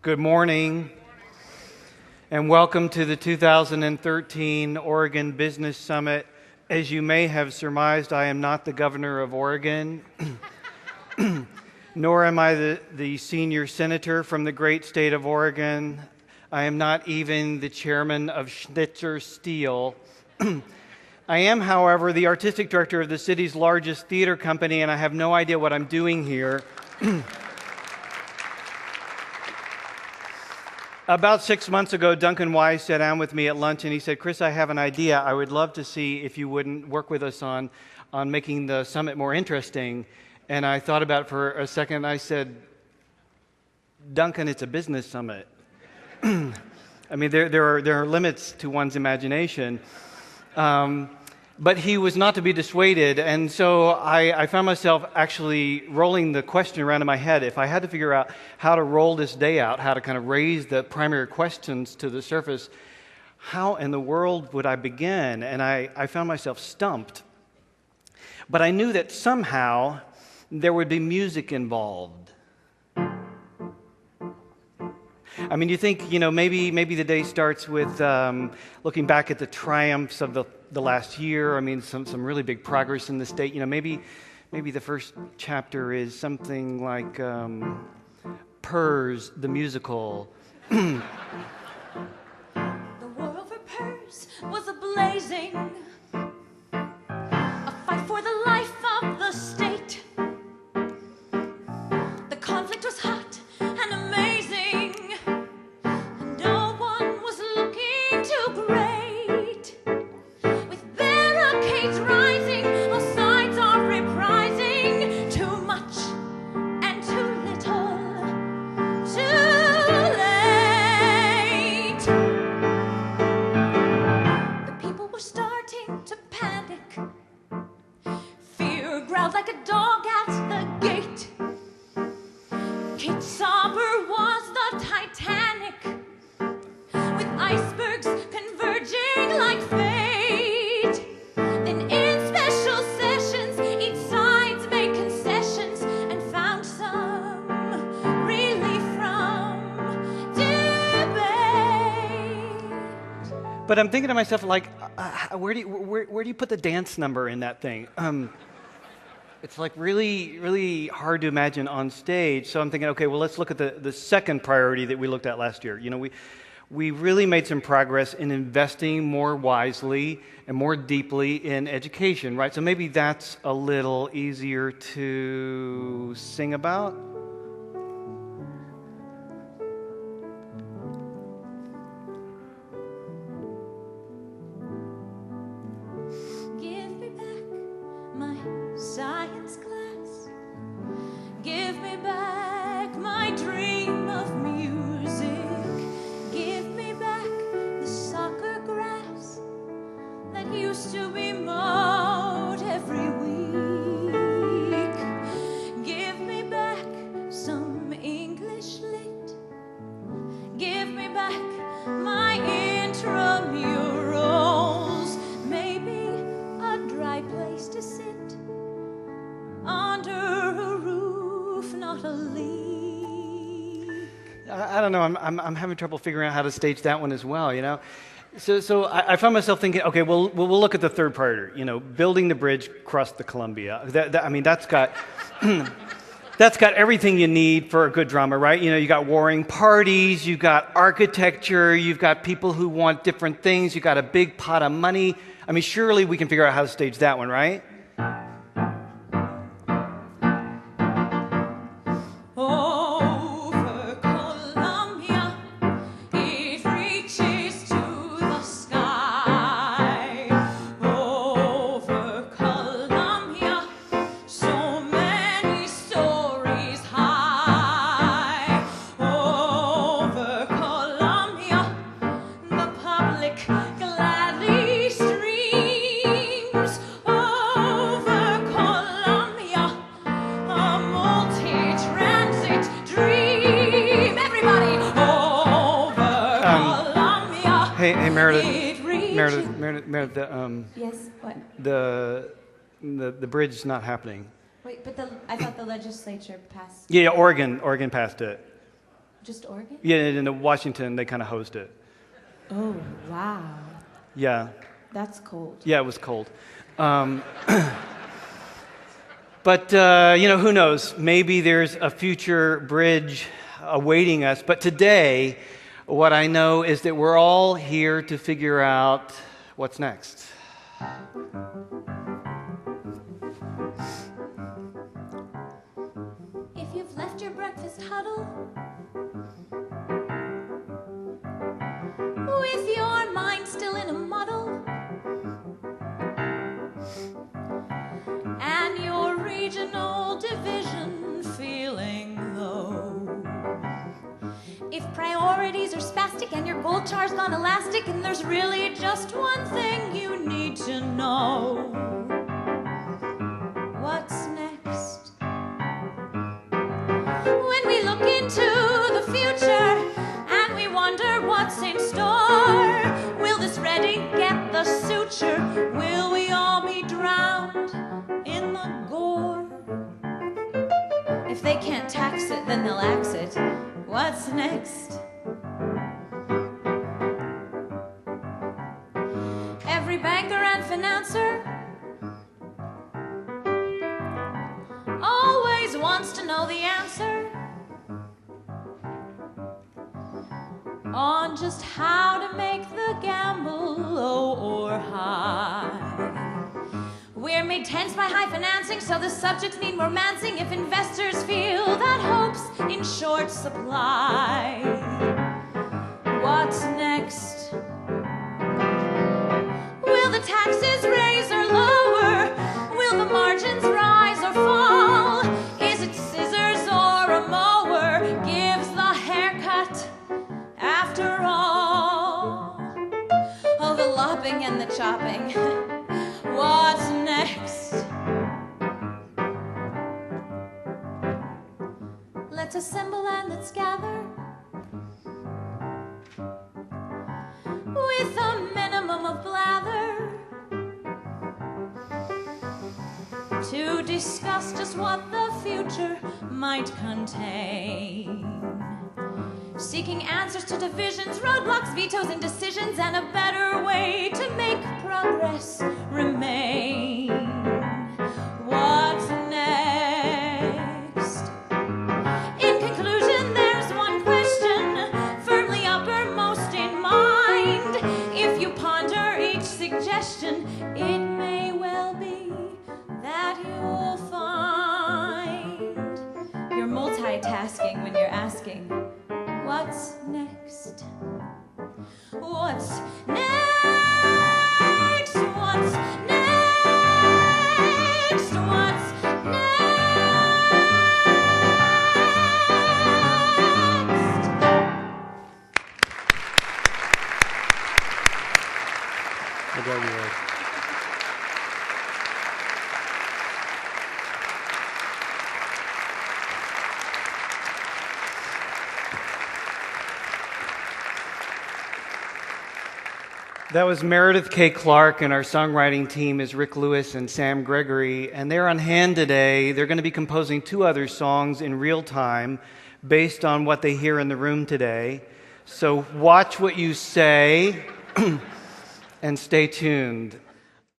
Good morning, and welcome to the 2013 Oregon Business Summit. As you may have surmised, I am not the governor of Oregon, nor am I the senior senator from the great state of Oregon. I am not even the chairman of Schnitzer Steel. I am, however, the artistic director of the city's largest theater company, and I have no idea what I'm doing here. About 6 months ago, Duncan Wise sat down with me at lunch and he said, "Chris, I have an idea. I would love to see if you wouldn't work with us on making the summit more interesting." And I thought about it for a second and I said, "Duncan, it's a business summit." I mean, there are limits to one's imagination. But he was not to be dissuaded, and so I found myself actually rolling the question around in my head. If I had to figure out how to roll this day out, how to kind of raise the primary questions to the surface, how in the world would I begin? And I found myself stumped. But I knew that somehow there would be music involved. I mean, you think, maybe the day starts with looking back at the triumphs of the last year. I mean, some really big progress in the state. Maybe the first chapter is something like Purrs, the musical. The war over Purrs was a-blazing, a fight for the life of the state. The conflict was hot and amazing, and no one was looking too great. With barricades rising, all sides are reprising. Too much and too little, too late. The people were starting to panic. Fear growled like a dog at the gate. Cape Sauber was the Titanic, with icebergs converging like fate. Then in special sessions, each sides made concessions and found some relief from debate. But I'm thinking to myself, like, where do you put the dance number in that thing? It's like really, really hard to imagine on stage. So I'm thinking, okay, well, let's look at the second priority that we looked at last year. We really made some progress in investing more wisely and more deeply in education, right? So maybe that's a little easier to sing about. Give me back my science class. Give me back my dream of music. Give me back the soccer grass that used to be mowed every week. Give me back some English lit. Give me back my intramurals. Maybe a dry place to sit under a roof, not a leak. I don't know. I'm having trouble figuring out how to stage that one as well. So I found myself thinking, okay, we'll look at the third priority. Building the bridge across the Columbia. That's got that's got everything you need for a good drama, right? You got warring parties, you got architecture, you've got people who want different things, you got a big pot of money. I mean, surely we can figure out how to stage that one, right? Over Columbia, it reaches to the sky. Over Columbia, so many stories high. Over Columbia, the public gladly streams. Over Columbia, a multi-transit dream. Everybody over Columbia. Hey, Meredith. It reaches. Meredith. Yes, what? The bridge is not happening. Wait, but I thought the legislature passed. Yeah, Oregon passed it. Just Oregon? Yeah, in Washington, they kind of hosed it. Oh, wow. Yeah. That's cold. Yeah, it was cold. But, who knows? Maybe there's a future bridge awaiting us. But today, what I know is that we're all here to figure out what's next. If you've left your breakfast huddle with your mind still in a muddle and your regional division feeling low, if priorities are spastic and your gold char's gone elastic and there's really just one thing you need to know, what's next? When we look into the future and we wonder what's in store, will this ready get the suture? Will we all be drowned in the gore? If they can't tax it, then they'll axe it. What's next? Every banker and financer always wants to know the answer on just how to make the gamble low or high. We're made tense by high financing, so the subjects need romancing if investors feel that hope's in short supply. What's next? Will the taxes raise or lower? Will the margins rise or fall? Is it scissors or a mower gives the haircut after all? Oh, the lopping and the chopping. What's next? Let's assemble and let's gather with a minimum of blather to discuss just what the future might contain. Seeking answers to divisions, roadblocks, vetoes, and decisions, and a better way to make progress remain. What's next? In conclusion, there's one question firmly uppermost in mind. If you ponder each suggestion, it may well be that you'll find you're multitasking when you're asking, what's next? What's next? What's next? What's next? We'll go your way. That was Merideth Kaye Clark, and our songwriting team is Rick Lewis and Sam Gregory, and they're on hand today. They're going to be composing 2 other songs in real time based on what they hear in the room today. So watch what you say and stay tuned.